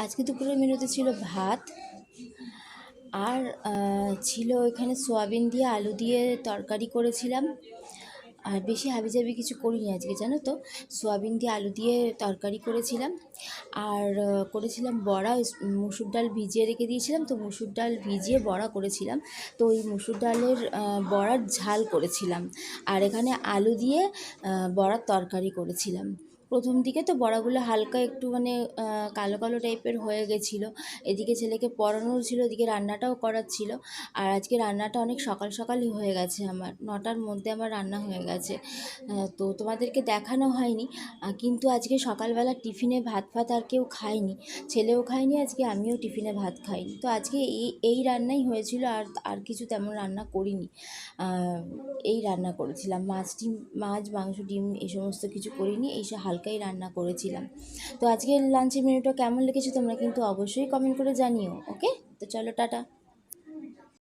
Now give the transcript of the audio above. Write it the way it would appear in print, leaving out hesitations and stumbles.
আজকে দুপুরের মেনুতে ছিল ভাত আর ছিল এখানে সোয়াবিন দিয়ে আলু দিয়ে তরকারি করেছিলাম। আর বেশি হাবিজাবি কিছু করিনি আজকে, জানো তো। সোয়াবিন দিয়ে আলু দিয়ে তরকারি করেছিলাম আর করেছিলাম বড়া। মুসুর ডাল ভিজিয়ে রেখে দিয়েছিলাম, তো মুসুর ডাল ভিজিয়ে বড়া করেছিলাম। তো ওই মুসুর ডালের বড়ার ঝাল করেছিলাম। আর এখানে আলু দিয়ে বড়ার তরকারি করেছিলাম। প্রথম দিকে তো বড়াগুলো হালকা একটু মানে কালো কালো টাইপের হয়ে গেছিলো। এদিকে ছেলেকে পড়ানোর ছিল, এদিকে রান্নাটাও করার ছিল। আর আজকে রান্নাটা অনেক সকাল সকালই হয়ে গেছে, আমার 9টার মধ্যে আমার রান্না হয়ে গেছে। তো তোমাদেরকে দেখানো হয়নি, কিন্তু আজকে সকালবেলা টিফিনে ভাত ফাত আর কেউ খায়নি। ছেলেও খায়নি আজকে, আমিও টিফিনে ভাত খাইনি। তো আজকে এই রান্নাই হয়েছিল, আর আর কিছু তেমন রান্না করিনি। এই রান্না করেছিলাম, মাছ মাংস ডিম এই সমস্ত কিছু করিনি, এইসব হালকাই রান্না করেছিলাম। তো আজকের লাঞ্চের মেনুটা কেমন লেগেছে তোমরা কিন্তু অবশ্যই কমেন্ট করে জানিও। ওকে, তো চলো টাটা।